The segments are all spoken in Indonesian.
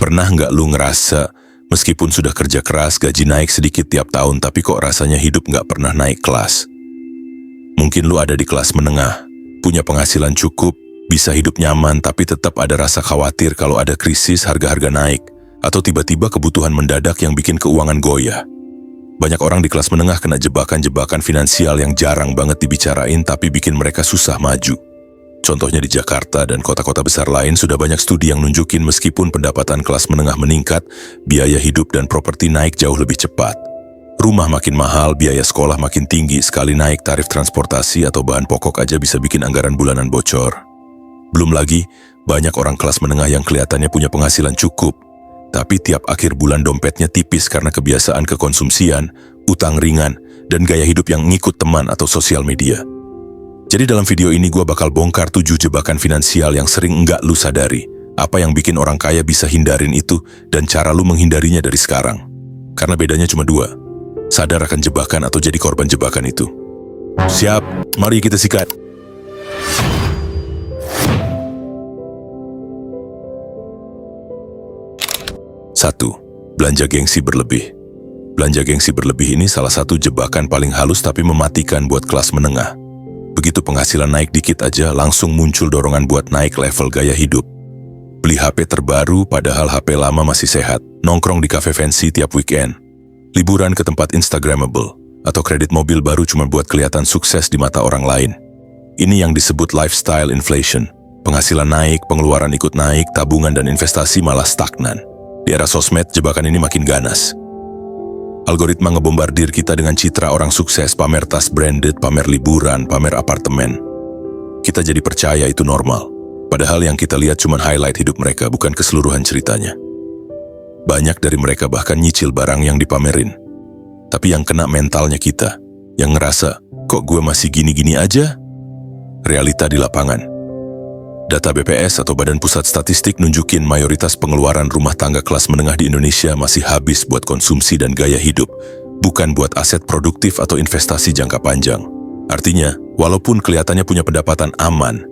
Pernah nggak lu ngerasa, meskipun sudah kerja keras, gaji naik sedikit tiap tahun, tapi kok rasanya hidup nggak pernah naik kelas? Mungkin lu ada di kelas menengah, punya penghasilan cukup, bisa hidup nyaman, tapi tetap ada rasa khawatir kalau ada krisis harga-harga naik, atau tiba-tiba kebutuhan mendadak yang bikin keuangan goyah. Banyak orang di kelas menengah kena jebakan-jebakan finansial yang jarang banget dibicarain, tapi bikin mereka susah maju. Contohnya di Jakarta dan kota-kota besar lain sudah banyak studi yang nunjukin meskipun pendapatan kelas menengah meningkat, biaya hidup dan properti naik jauh lebih cepat. Rumah makin mahal, biaya sekolah makin tinggi, sekali naik tarif transportasi atau bahan pokok aja bisa bikin anggaran bulanan bocor. Belum lagi, banyak orang kelas menengah yang kelihatannya punya penghasilan cukup, tapi tiap akhir bulan dompetnya tipis karena kebiasaan kekonsumsian, utang ringan, dan gaya hidup yang ngikut teman atau sosial media. Jadi dalam video ini gue bakal bongkar 7 jebakan finansial yang sering enggak lu sadari, apa yang bikin orang kaya bisa hindarin itu, dan cara lu menghindarinya dari sekarang. Karena bedanya cuma 2, sadar akan jebakan atau jadi korban jebakan itu. Siap, mari kita sikat. 1. Belanja gengsi berlebih. Belanja gengsi berlebih ini salah satu jebakan paling halus tapi mematikan buat kelas menengah. Begitu penghasilan naik dikit aja, langsung muncul dorongan buat naik level gaya hidup. Beli HP terbaru padahal HP lama masih sehat, nongkrong di cafe fancy tiap weekend, liburan ke tempat Instagramable, atau kredit mobil baru cuma buat kelihatan sukses di mata orang lain. Ini yang disebut lifestyle inflation. Penghasilan naik, pengeluaran ikut naik, tabungan dan investasi malah stagnan. Di era sosmed, jebakan ini makin ganas. Algoritma ngebombardir kita dengan citra orang sukses, pamer tas branded, pamer liburan, pamer apartemen. Kita jadi percaya itu normal. Padahal yang kita lihat cuma highlight hidup mereka, bukan keseluruhan ceritanya. Banyak dari mereka bahkan nyicil barang yang dipamerin. Tapi yang kena mentalnya kita, yang ngerasa, kok gue masih gini-gini aja? Realita di lapangan. Data BPS atau Badan Pusat Statistik nunjukin mayoritas pengeluaran rumah tangga kelas menengah di Indonesia masih habis buat konsumsi dan gaya hidup, bukan buat aset produktif atau investasi jangka panjang. Artinya, walaupun kelihatannya punya pendapatan aman,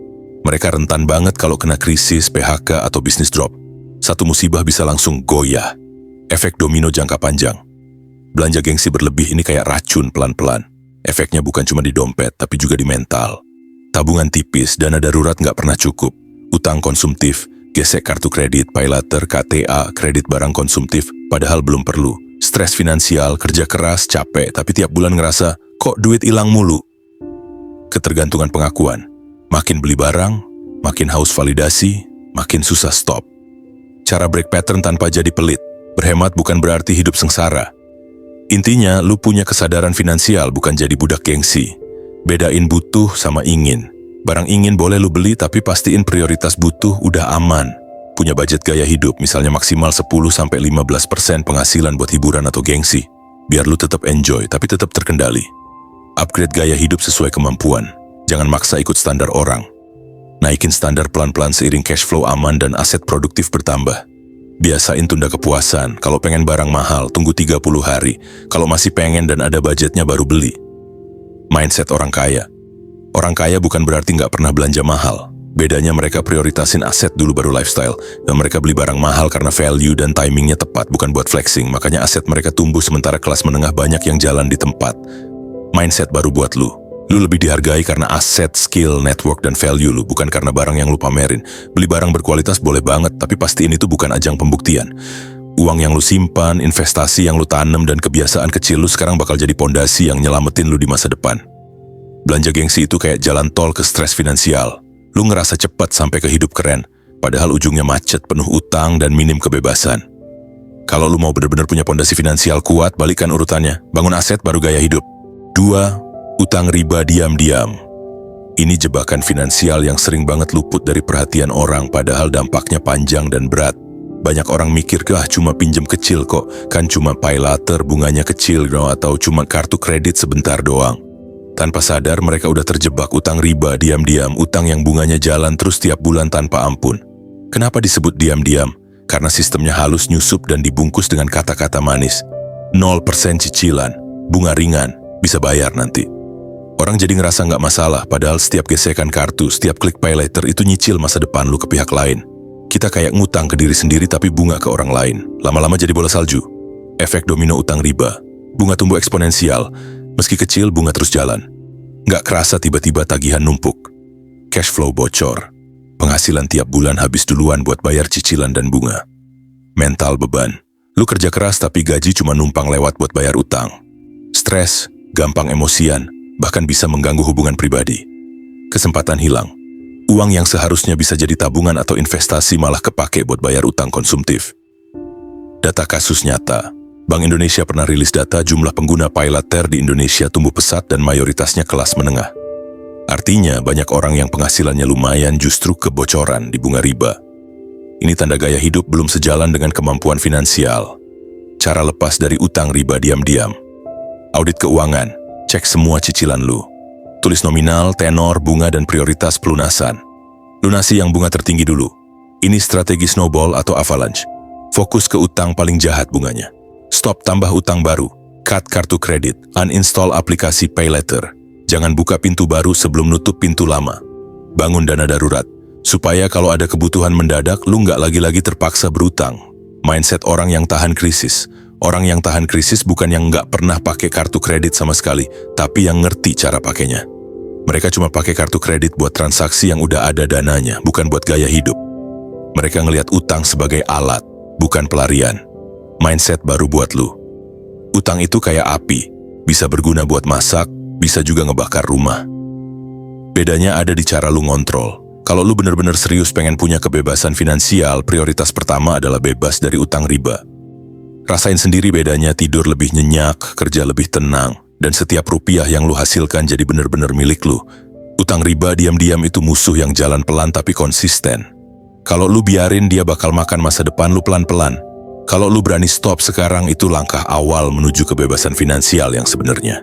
mereka rentan banget kalau kena krisis, PHK, atau bisnis drop. Satu musibah bisa langsung goyah. Efek domino jangka panjang. Belanja gengsi berlebih ini kayak racun pelan-pelan. Efeknya bukan cuma di dompet, tapi juga di mental. Tabungan tipis, dana darurat nggak pernah cukup, utang konsumtif, gesek kartu kredit, pay later, KTA, kredit barang konsumtif, padahal belum perlu, stres finansial, kerja keras, capek, tapi tiap bulan ngerasa, kok duit hilang mulu? Ketergantungan pengakuan, makin beli barang, makin haus validasi, makin susah stop. Cara break pattern tanpa jadi pelit, berhemat bukan berarti hidup sengsara. Intinya, lu punya kesadaran finansial, bukan jadi budak gengsi. Bedain butuh sama ingin. Barang ingin boleh lu beli, tapi pastiin prioritas butuh udah aman. Punya budget gaya hidup, misalnya maksimal 10-15% penghasilan buat hiburan atau gengsi. Biar lu tetap enjoy, tapi tetap terkendali. Upgrade gaya hidup sesuai kemampuan. Jangan maksa ikut standar orang. Naikin standar pelan-pelan seiring cash flow aman dan aset produktif bertambah. Biasain tunda kepuasan. Kalau pengen barang mahal, tunggu 30 hari. Kalau masih pengen dan ada budgetnya baru beli. Mindset orang kaya. Orang kaya bukan berarti nggak pernah belanja mahal. Bedanya mereka prioritasin aset dulu baru lifestyle. Dan mereka beli barang mahal karena value dan timingnya tepat, bukan buat flexing. Makanya aset mereka tumbuh sementara kelas menengah banyak yang jalan di tempat. Mindset baru buat lu. Lu lebih dihargai karena aset, skill, network, dan value lu, bukan karena barang yang lu pamerin. Beli barang berkualitas boleh banget, tapi pastiin itu bukan ajang pembuktian. Uang yang lu simpan, investasi yang lu tanam, dan kebiasaan kecil lu sekarang bakal jadi pondasi yang nyelamatin lu di masa depan. Belanja gengsi itu kayak jalan tol ke stres finansial. Lu ngerasa cepat sampai ke hidup keren, padahal ujungnya macet, penuh utang, dan minim kebebasan. Kalau lu mau benar-benar punya pondasi finansial kuat, balikkan urutannya. Bangun aset baru gaya hidup. 2. Utang riba diam-diam. Ini jebakan finansial yang sering banget luput dari perhatian orang, padahal dampaknya panjang dan berat. Banyak orang mikir, cuma pinjem kecil kok, kan cuma pay later, bunganya kecil, atau cuma kartu kredit sebentar doang. Tanpa sadar mereka udah terjebak utang riba diam-diam, utang yang bunganya jalan terus tiap bulan tanpa ampun. Kenapa disebut diam-diam? Karena sistemnya halus, nyusup, dan dibungkus dengan kata-kata manis. 0% cicilan, bunga ringan, bisa bayar nanti. Orang jadi ngerasa nggak masalah, padahal setiap gesekan kartu, setiap klik pay later itu nyicil masa depan lu ke pihak lain. Kita kayak ngutang ke diri sendiri tapi bunga ke orang lain. Lama-lama jadi bola salju. Efek domino utang riba. Bunga tumbuh eksponensial. Meski kecil, bunga terus jalan. Nggak kerasa tiba-tiba tagihan numpuk. Cash flow bocor. Penghasilan tiap bulan habis duluan buat bayar cicilan dan bunga. Mental beban. Lu kerja keras tapi gaji cuma numpang lewat buat bayar utang. Stres, gampang emosian, bahkan bisa mengganggu hubungan pribadi. Kesempatan hilang. Uang yang seharusnya bisa jadi tabungan atau investasi malah kepake buat bayar utang konsumtif. Data kasus nyata. Bank Indonesia pernah rilis data jumlah pengguna pay later di Indonesia tumbuh pesat dan mayoritasnya kelas menengah. Artinya banyak orang yang penghasilannya lumayan justru kebocoran di bunga riba. Ini tanda gaya hidup belum sejalan dengan kemampuan finansial. Cara lepas dari utang riba diam-diam. Audit keuangan, cek semua cicilan lu. Tulis nominal, tenor, bunga, dan prioritas pelunasan. Lunasi yang bunga tertinggi dulu. Ini strategi snowball atau avalanche. Fokus ke utang paling jahat bunganya. Stop tambah utang baru. Cut kartu kredit. Uninstall aplikasi pay later. Jangan buka pintu baru sebelum nutup pintu lama. Bangun dana darurat. Supaya kalau ada kebutuhan mendadak, lu nggak lagi-lagi terpaksa berutang. Mindset orang yang tahan krisis. Orang yang tahan krisis bukan yang nggak pernah pakai kartu kredit sama sekali, tapi yang ngerti cara pakainya. Mereka cuma pakai kartu kredit buat transaksi yang udah ada dananya, bukan buat gaya hidup. Mereka ngelihat utang sebagai alat, bukan pelarian. Mindset baru buat lu. Utang itu kayak api, bisa berguna buat masak, bisa juga ngebakar rumah. Bedanya ada di cara lu ngontrol. Kalau lu bener-bener serius pengen punya kebebasan finansial, prioritas pertama adalah bebas dari utang riba. Rasain sendiri bedanya, tidur lebih nyenyak, kerja lebih tenang, dan setiap rupiah yang lu hasilkan jadi bener-bener milik lu. Utang riba diam-diam itu musuh yang jalan pelan tapi konsisten. Kalau lu biarin, dia bakal makan masa depan lu pelan-pelan. Kalau lu berani stop sekarang, itu langkah awal menuju kebebasan finansial yang sebenarnya.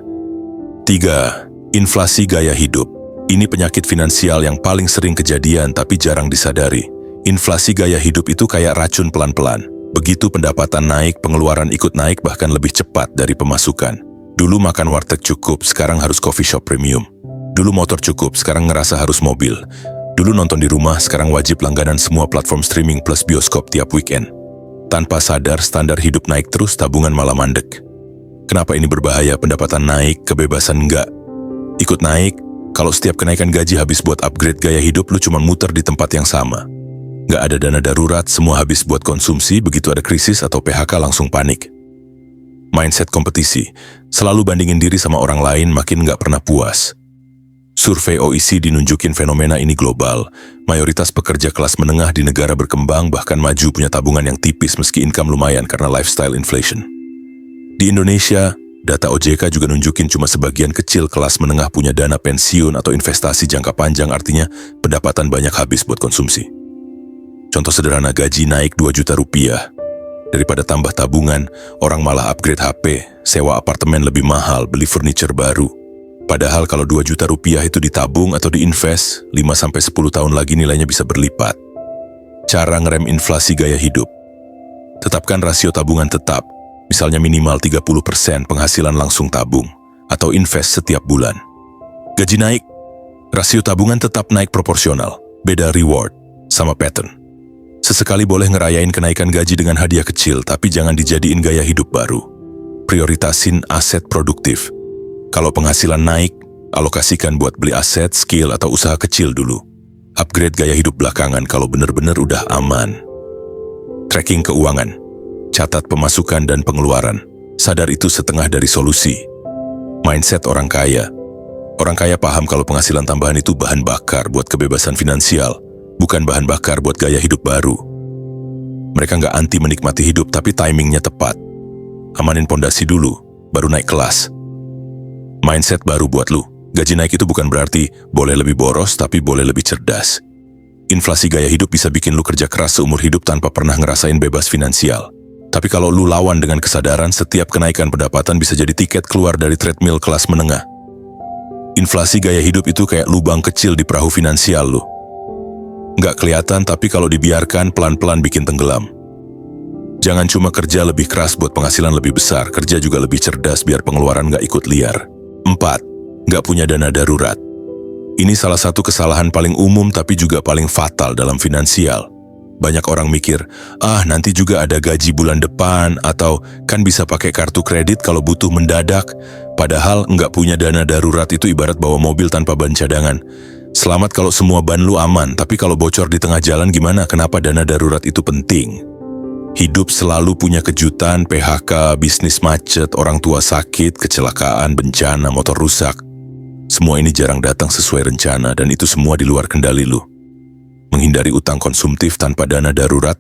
3. Inflasi gaya hidup. Ini penyakit finansial yang paling sering kejadian tapi jarang disadari. Inflasi gaya hidup itu kayak racun pelan-pelan. Begitu pendapatan naik, pengeluaran ikut naik bahkan lebih cepat dari pemasukan. Dulu makan warteg cukup, sekarang harus coffee shop premium. Dulu motor cukup, sekarang ngerasa harus mobil. Dulu nonton di rumah, sekarang wajib langganan semua platform streaming plus bioskop tiap weekend. Tanpa sadar, standar hidup naik terus, tabungan malah mandek. Kenapa ini berbahaya? Pendapatan naik, kebebasan enggak. Ikut naik, kalau setiap kenaikan gaji habis buat upgrade gaya hidup, lu cuma muter di tempat yang sama. Nggak ada dana darurat, semua habis buat konsumsi, begitu ada krisis atau PHK langsung panik. Mindset kompetisi, selalu bandingin diri sama orang lain, makin nggak pernah puas. Survei OECD nunjukin fenomena ini global. Mayoritas pekerja kelas menengah di negara berkembang bahkan maju punya tabungan yang tipis meski income lumayan karena lifestyle inflation. Di Indonesia, data OJK juga nunjukin cuma sebagian kecil kelas menengah punya dana pensiun atau investasi jangka panjang, artinya pendapatan banyak habis buat konsumsi. Contoh sederhana, gaji naik 2 juta rupiah. Daripada tambah tabungan, orang malah upgrade HP, sewa apartemen lebih mahal, beli furniture baru. Padahal kalau 2 juta rupiah itu ditabung atau diinvest, 5-10 tahun lagi nilainya bisa berlipat. Cara ngerem inflasi gaya hidup. Tetapkan rasio tabungan tetap, misalnya minimal 30% penghasilan langsung tabung, atau invest setiap bulan. Gaji naik, rasio tabungan tetap naik proporsional, beda reward sama pattern. Sesekali boleh ngerayain kenaikan gaji dengan hadiah kecil, tapi jangan dijadiin gaya hidup baru. Prioritasin aset produktif. Kalau penghasilan naik, alokasikan buat beli aset, skill, atau usaha kecil dulu. Upgrade gaya hidup belakangan kalau benar-benar udah aman. Tracking keuangan. Catat pemasukan dan pengeluaran. Sadar itu setengah dari solusi. Mindset orang kaya. Orang kaya paham kalau penghasilan tambahan itu bahan bakar buat kebebasan finansial, bukan bahan bakar buat gaya hidup baru. Mereka nggak anti menikmati hidup, tapi timingnya tepat. Amanin pondasi dulu, baru naik kelas. Mindset baru buat lu. Gaji naik itu bukan berarti boleh lebih boros, tapi boleh lebih cerdas. Inflasi gaya hidup bisa bikin lu kerja keras seumur hidup tanpa pernah ngerasain bebas finansial. Tapi kalau lu lawan dengan kesadaran, setiap kenaikan pendapatan bisa jadi tiket keluar dari treadmill kelas menengah. Inflasi gaya hidup itu kayak lubang kecil di perahu finansial lu. Nggak kelihatan, tapi kalau dibiarkan pelan-pelan bikin tenggelam. Jangan cuma kerja lebih keras buat penghasilan lebih besar, kerja juga lebih cerdas biar pengeluaran nggak ikut liar. 4. Nggak punya dana darurat. Ini salah satu kesalahan paling umum tapi juga paling fatal dalam finansial. Banyak orang mikir, nanti juga ada gaji bulan depan atau kan bisa pakai kartu kredit kalau butuh mendadak. Padahal nggak punya dana darurat itu ibarat bawa mobil tanpa ban cadangan. Selamat kalau semua ban lu aman, tapi kalau bocor di tengah jalan gimana? Kenapa dana darurat itu penting? Hidup selalu punya kejutan, PHK, bisnis macet, orang tua sakit, kecelakaan, bencana, motor rusak. Semua ini jarang datang sesuai rencana dan itu semua di luar kendali lu. Menghindari utang konsumtif tanpa dana darurat,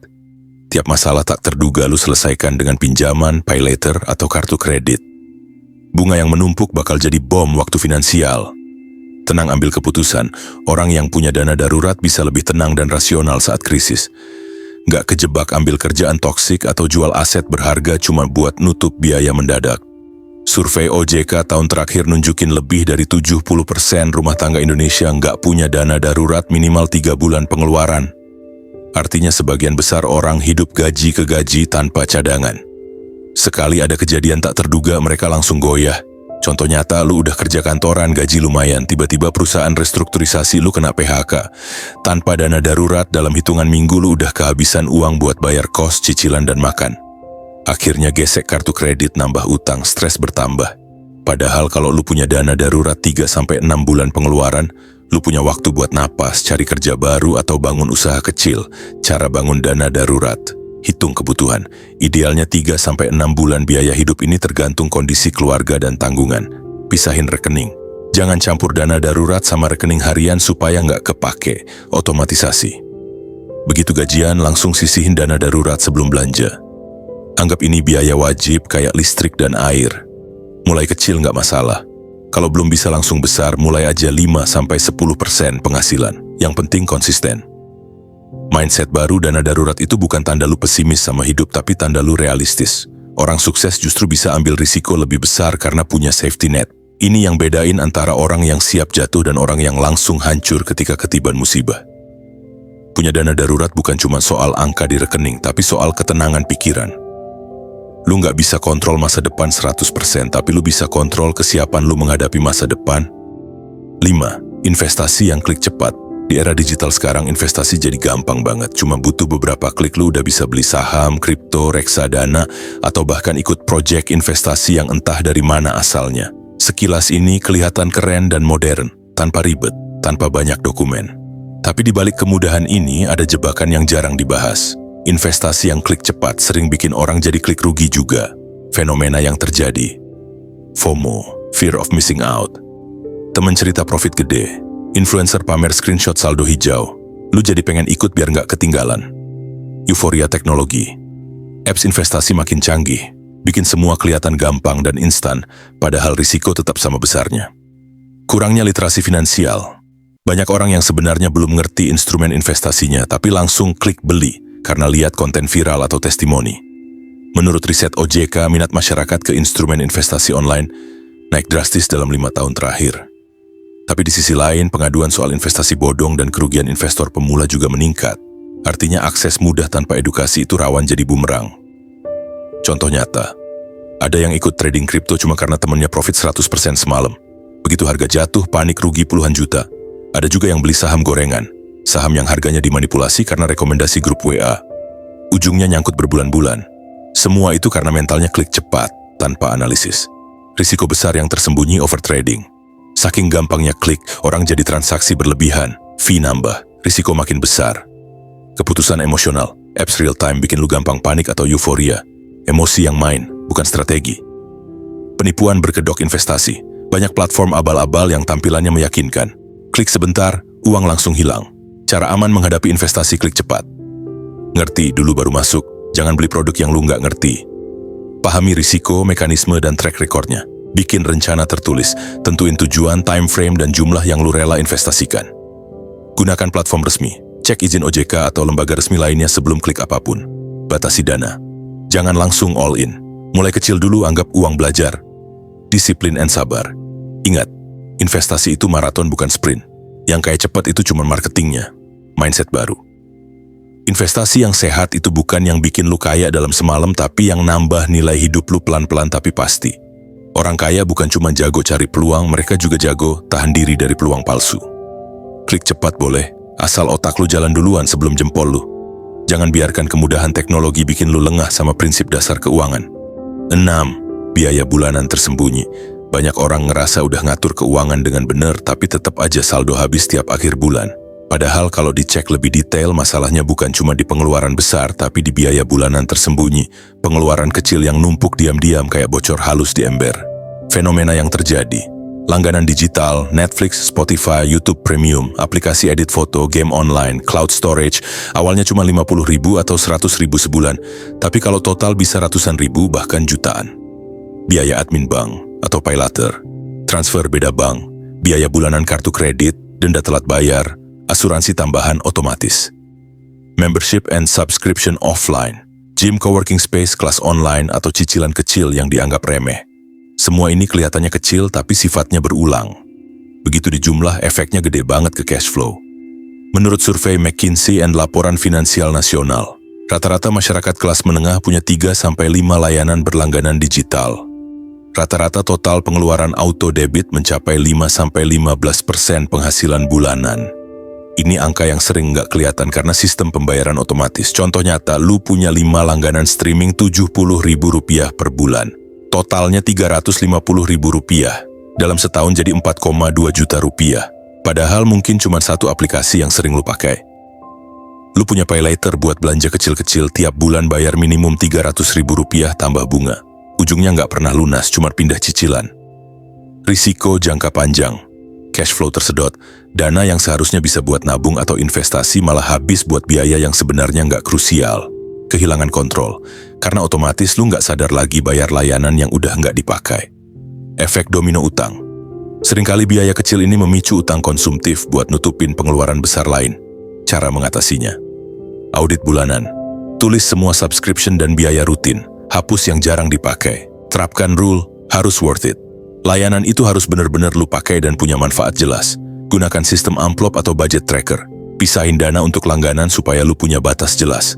tiap masalah tak terduga lu selesaikan dengan pinjaman, pay later, atau kartu kredit. Bunga yang menumpuk bakal jadi bom waktu finansial. Tenang ambil keputusan, orang yang punya dana darurat bisa lebih tenang dan rasional saat krisis. Nggak kejebak ambil kerjaan toksik atau jual aset berharga cuma buat nutup biaya mendadak. Survei OJK tahun terakhir nunjukin lebih dari 70% rumah tangga Indonesia nggak punya dana darurat minimal 3 bulan pengeluaran. Artinya sebagian besar orang hidup gaji ke gaji tanpa cadangan. Sekali ada kejadian tak terduga mereka langsung goyah. Contoh nyata, lu udah kerja kantoran, gaji lumayan, tiba-tiba perusahaan restrukturisasi lu kena PHK. Tanpa dana darurat, dalam hitungan minggu lu udah kehabisan uang buat bayar kos, cicilan, dan makan. Akhirnya gesek kartu kredit, nambah utang, stres bertambah. Padahal kalau lu punya dana darurat 3-6 bulan pengeluaran, lu punya waktu buat napas, cari kerja baru atau bangun usaha kecil. Cara bangun dana darurat. Hitung kebutuhan. Idealnya 3-6 bulan biaya hidup ini tergantung kondisi keluarga dan tanggungan. Pisahin rekening. Jangan campur dana darurat sama rekening harian supaya nggak kepake. Otomatisasi. Begitu gajian, langsung sisihin dana darurat sebelum belanja. Anggap ini biaya wajib kayak listrik dan air. Mulai kecil nggak masalah. Kalau belum bisa langsung besar, mulai aja 5-10% penghasilan. Yang penting konsisten. Mindset baru dana darurat itu bukan tanda lu pesimis sama hidup, tapi tanda lu realistis. Orang sukses justru bisa ambil risiko lebih besar karena punya safety net. Ini yang bedain antara orang yang siap jatuh dan orang yang langsung hancur ketika ketiban musibah. Punya dana darurat bukan cuma soal angka di rekening, tapi soal ketenangan pikiran. Lu nggak bisa kontrol masa depan 100%, tapi lu bisa kontrol kesiapan lu menghadapi masa depan. 5. Investasi yang klik cepat. Di era digital sekarang, investasi jadi gampang banget. Cuma butuh beberapa klik lu udah bisa beli saham, kripto, reksadana, atau bahkan ikut proyek investasi yang entah dari mana asalnya. Sekilas ini kelihatan keren dan modern, tanpa ribet, tanpa banyak dokumen. Tapi di balik kemudahan ini ada jebakan yang jarang dibahas. Investasi yang klik cepat sering bikin orang jadi klik rugi juga. Fenomena yang terjadi. FOMO, fear of missing out. Temen cerita profit gede. Influencer pamer screenshot saldo hijau. Lu jadi pengen ikut biar nggak ketinggalan. Euforia teknologi. Apps investasi makin canggih. Bikin semua kelihatan gampang dan instan, padahal risiko tetap sama besarnya. Kurangnya literasi finansial. Banyak orang yang sebenarnya belum ngerti instrumen investasinya, tapi langsung klik beli karena lihat konten viral atau testimoni. Menurut riset OJK, minat masyarakat ke instrumen investasi online naik drastis dalam 5 tahun terakhir. Tapi di sisi lain, pengaduan soal investasi bodong dan kerugian investor pemula juga meningkat. Artinya akses mudah tanpa edukasi itu rawan jadi bumerang. Contoh nyata, ada yang ikut trading kripto cuma karena temennya profit 100% semalam. Begitu harga jatuh, panik rugi puluhan juta. Ada juga yang beli saham gorengan, saham yang harganya dimanipulasi karena rekomendasi grup WA. Ujungnya nyangkut berbulan-bulan. Semua itu karena mentalnya klik cepat, tanpa analisis. Risiko besar yang tersembunyi overtrading. Saking gampangnya klik, orang jadi transaksi berlebihan, fee nambah, risiko makin besar. Keputusan emosional, apps real time bikin lu gampang panik atau euforia. Emosi yang main, bukan strategi. Penipuan berkedok investasi, banyak platform abal-abal yang tampilannya meyakinkan. Klik sebentar, uang langsung hilang. Cara aman menghadapi investasi klik cepat. Ngerti dulu baru masuk, jangan beli produk yang lu nggak ngerti. Pahami risiko, mekanisme, dan track recordnya. Bikin rencana tertulis, tentuin tujuan, time frame, dan jumlah yang lu rela investasikan. Gunakan platform resmi, cek izin OJK atau lembaga resmi lainnya sebelum klik apapun. Batasi dana. Jangan langsung all in. Mulai kecil dulu, anggap uang belajar. Disiplin and sabar. Ingat, investasi itu maraton bukan sprint. Yang kayak cepat itu cuma marketingnya. Mindset baru. Investasi yang sehat itu bukan yang bikin lu kaya dalam semalam, tapi yang nambah nilai hidup lu pelan-pelan tapi pasti. Orang kaya bukan cuma jago cari peluang, mereka juga jago tahan diri dari peluang palsu. Klik cepat boleh, asal otak lu jalan duluan sebelum jempol lu. Jangan biarkan kemudahan teknologi bikin lu lengah sama prinsip dasar keuangan. 6. Biaya bulanan tersembunyi. Banyak orang ngerasa udah ngatur keuangan dengan benar, tapi tetap aja saldo habis tiap akhir bulan. Padahal kalau dicek lebih detail, masalahnya bukan cuma di pengeluaran besar, tapi di biaya bulanan tersembunyi. Pengeluaran kecil yang numpuk diam-diam kayak bocor halus di ember. Fenomena yang terjadi. Langganan digital, Netflix, Spotify, YouTube Premium, aplikasi edit foto, game online, cloud storage, awalnya cuma 50.000 atau 100.000 sebulan, tapi kalau total bisa ratusan ribu bahkan jutaan. Biaya admin bank atau pay later, transfer beda bank, biaya bulanan kartu kredit, denda telat bayar, asuransi tambahan otomatis. Membership and subscription offline, gym coworking space, kelas online, atau cicilan kecil yang dianggap remeh. Semua ini kelihatannya kecil tapi sifatnya berulang. Begitu dijumlah, efeknya gede banget ke cash flow. Menurut survei McKinsey and Laporan Finansial Nasional, rata-rata masyarakat kelas menengah punya 3-5 layanan berlangganan digital. Rata-rata total pengeluaran auto debit mencapai 5-15% penghasilan bulanan. Ini angka yang sering nggak kelihatan karena sistem pembayaran otomatis. Contoh nyata, lu punya 5 langganan streaming Rp70.000 per bulan. Totalnya Rp350.000. Dalam setahun jadi Rp4,2 juta. Padahal mungkin cuma satu aplikasi yang sering lu pakai. Lu punya pay later buat belanja kecil-kecil, tiap bulan bayar minimum Rp300.000 tambah bunga. Ujungnya nggak pernah lunas, cuma pindah cicilan. Risiko jangka panjang. Cash flow tersedot, dana yang seharusnya bisa buat nabung atau investasi malah habis buat biaya yang sebenarnya nggak krusial. Kehilangan kontrol, karena otomatis lu nggak sadar lagi bayar layanan yang udah nggak dipakai. Efek domino utang. Seringkali biaya kecil ini memicu utang konsumtif buat nutupin pengeluaran besar lain. Cara mengatasinya. Audit bulanan. Tulis semua subscription dan biaya rutin. Hapus yang jarang dipakai. Terapkan rule, harus worth it. Layanan itu harus benar-benar lu pakai dan punya manfaat jelas. Gunakan sistem amplop atau budget tracker. Pisahin dana untuk langganan supaya lu punya batas jelas.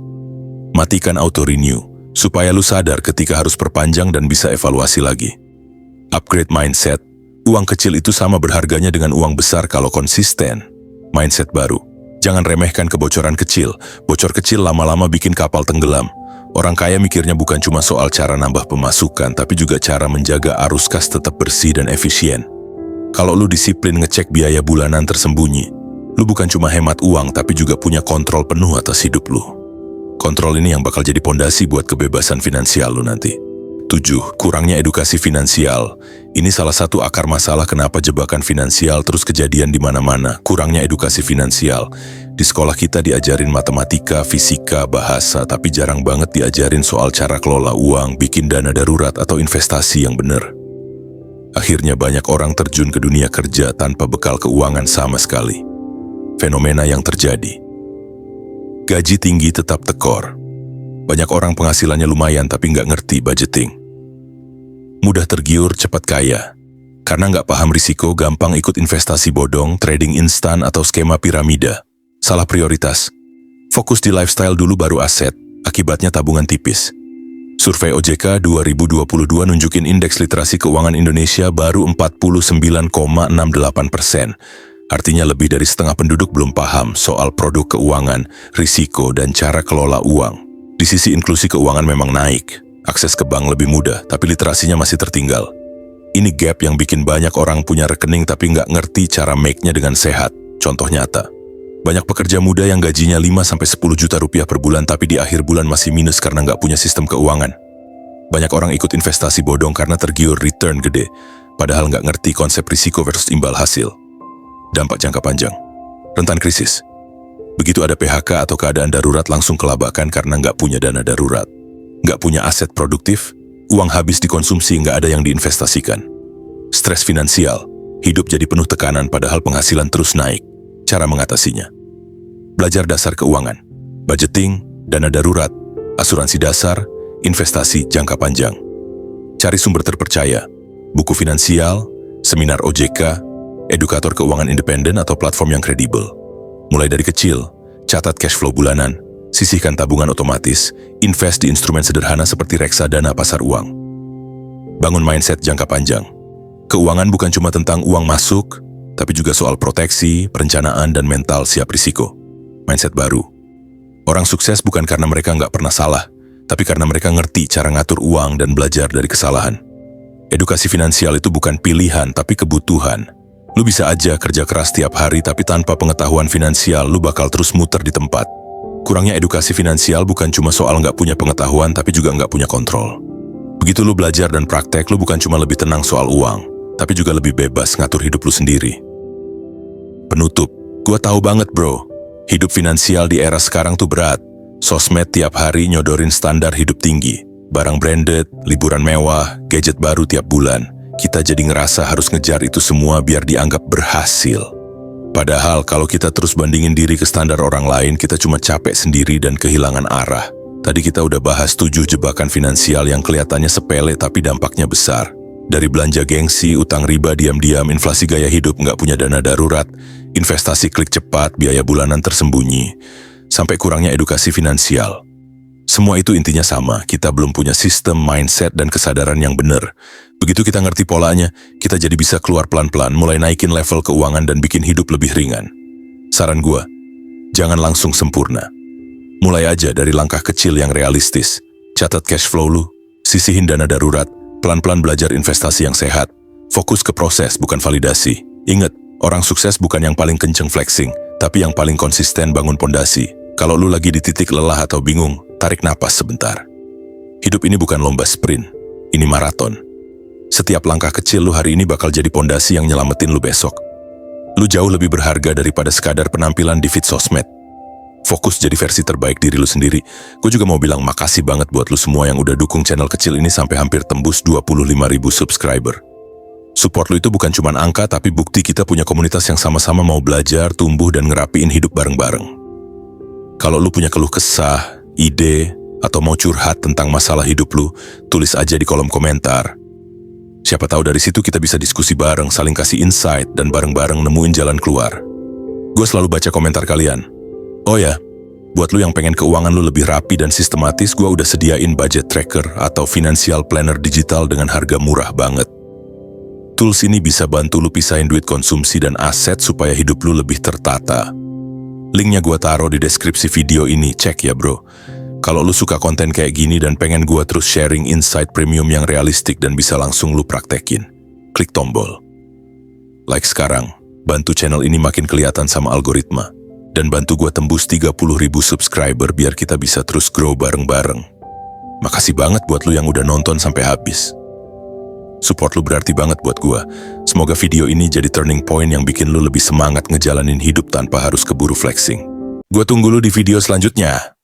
Matikan auto renew, supaya lu sadar ketika harus perpanjang dan bisa evaluasi lagi. Upgrade mindset. Uang kecil itu sama berharganya dengan uang besar kalau konsisten. Mindset baru. Jangan remehkan kebocoran kecil. Bocor kecil lama-lama bikin kapal tenggelam. Orang kaya mikirnya bukan cuma soal cara nambah pemasukan, tapi juga cara menjaga arus kas tetap bersih dan efisien. Kalau lu disiplin ngecek biaya bulanan tersembunyi, lu bukan cuma hemat uang, tapi juga punya kontrol penuh atas hidup lu. Kontrol ini yang bakal jadi pondasi buat kebebasan finansial lu nanti. 7. Kurangnya edukasi finansial. Ini salah satu akar masalah kenapa jebakan finansial terus kejadian di mana-mana. Kurangnya edukasi finansial. Di sekolah kita diajarin matematika, fisika, bahasa, tapi jarang banget diajarin soal cara kelola uang, bikin dana darurat, atau investasi yang benar. Akhirnya banyak orang terjun ke dunia kerja tanpa bekal keuangan sama sekali. Fenomena yang terjadi. Gaji tinggi tetap tekor. Banyak orang penghasilannya lumayan tapi nggak ngerti budgeting. Mudah tergiur, cepat kaya. Karena nggak paham risiko, gampang ikut investasi bodong, trading instan, atau skema piramida. Salah prioritas. Fokus di lifestyle dulu baru aset, akibatnya tabungan tipis. Survei OJK 2022 nunjukin indeks literasi keuangan Indonesia baru 49,68%. Artinya lebih dari setengah penduduk belum paham soal produk keuangan, risiko, dan cara kelola uang. Di sisi inklusi keuangan memang naik. Akses ke bank lebih mudah, tapi literasinya masih tertinggal. Ini gap yang bikin banyak orang punya rekening tapi nggak ngerti cara make-nya dengan sehat. Contoh nyata. Banyak pekerja muda yang gajinya 5-10 juta rupiah per bulan tapi di akhir bulan masih minus karena nggak punya sistem keuangan. Banyak orang ikut investasi bodong karena tergiur return gede, padahal nggak ngerti konsep risiko versus imbal hasil. Dampak jangka panjang. Rentan krisis. Begitu ada PHK atau keadaan darurat langsung kelabakan karena nggak punya dana darurat. Nggak punya aset produktif, uang habis dikonsumsi, nggak ada yang diinvestasikan. Stres finansial, hidup jadi penuh tekanan padahal penghasilan terus naik. Cara mengatasinya. Belajar dasar keuangan, budgeting, dana darurat, asuransi dasar, investasi jangka panjang. Cari sumber terpercaya, buku finansial, seminar OJK, edukator keuangan independen atau platform yang kredibel. Mulai dari kecil, catat cash flow bulanan, sisihkan tabungan otomatis, invest di instrumen sederhana seperti reksadana pasar uang. Bangun mindset jangka panjang. Keuangan bukan cuma tentang uang masuk, tapi juga soal proteksi, perencanaan, dan mental siap risiko. Mindset baru. Orang sukses bukan karena mereka nggak pernah salah, tapi karena mereka ngerti cara ngatur uang dan belajar dari kesalahan. Edukasi finansial itu bukan pilihan, tapi kebutuhan. Lu bisa aja kerja keras tiap hari, tapi tanpa pengetahuan finansial, lu bakal terus muter di tempat. Kurangnya edukasi finansial bukan cuma soal nggak punya pengetahuan, tapi juga nggak punya kontrol. Begitu lu belajar dan praktek, lu bukan cuma lebih tenang soal uang, tapi juga lebih bebas ngatur hidup lu sendiri. Penutup, gua tahu banget bro, hidup finansial di era sekarang tuh berat. Sosmed tiap hari nyodorin standar hidup tinggi, barang branded, liburan mewah, gadget baru tiap bulan. Kita jadi ngerasa harus ngejar itu semua biar dianggap berhasil. Padahal kalau kita terus bandingin diri ke standar orang lain, kita cuma capek sendiri dan kehilangan arah. Tadi kita udah bahas 7 jebakan finansial yang kelihatannya sepele tapi dampaknya besar. Dari belanja gengsi, utang riba diam-diam, inflasi gaya hidup, nggak punya dana darurat, investasi klik cepat, biaya bulanan tersembunyi, sampai kurangnya edukasi finansial. Semua itu intinya sama, kita belum punya sistem, mindset, dan kesadaran yang benar. Begitu kita ngerti polanya, kita jadi bisa keluar pelan-pelan, mulai naikin level keuangan dan bikin hidup lebih ringan. Saran gua, jangan langsung sempurna. Mulai aja dari langkah kecil yang realistis. Catat cash flow lu, sisihin dana darurat, pelan-pelan belajar investasi yang sehat. Fokus ke proses, bukan validasi. Ingat, orang sukses bukan yang paling kenceng flexing, tapi yang paling konsisten bangun pondasi. Kalau lu lagi di titik lelah atau bingung, tarik napas sebentar. Hidup ini bukan lomba sprint, ini maraton. Setiap langkah kecil lu hari ini bakal jadi pondasi yang nyelamatin lu besok. Lu jauh lebih berharga daripada sekadar penampilan di feed sosmed. Fokus jadi versi terbaik diri lu sendiri. Gue juga mau bilang makasih banget buat lu semua yang udah dukung channel kecil ini sampai hampir tembus 25.000 subscriber. Support lu itu bukan cuma angka, tapi bukti kita punya komunitas yang sama-sama mau belajar, tumbuh, dan ngerapiin hidup bareng-bareng. Kalau lu punya keluh kesah, ide, atau mau curhat tentang masalah hidup lu, tulis aja di kolom komentar. Siapa tahu dari situ kita bisa diskusi bareng, saling kasih insight, dan bareng-bareng nemuin jalan keluar. Gue selalu baca komentar kalian. Oh ya, buat lu yang pengen keuangan lu lebih rapi dan sistematis, gue udah sediain budget tracker atau financial planner digital dengan harga murah banget. Tools ini bisa bantu lu pisahin duit konsumsi dan aset supaya hidup lu lebih tertata. Linknya gue taruh di deskripsi video ini, cek ya bro. Kalau lu suka konten kayak gini dan pengen gua terus sharing insight premium yang realistik dan bisa langsung lu praktekin, klik tombol like sekarang. Bantu channel ini makin kelihatan sama algoritma. Dan bantu gua tembus 30.000 subscriber biar kita bisa terus grow bareng-bareng. Makasih banget buat lu yang udah nonton sampai habis. Support lu berarti banget buat gua. Semoga video ini jadi turning point yang bikin lu lebih semangat ngejalanin hidup tanpa harus keburu flexing. Gua tunggu lu di video selanjutnya.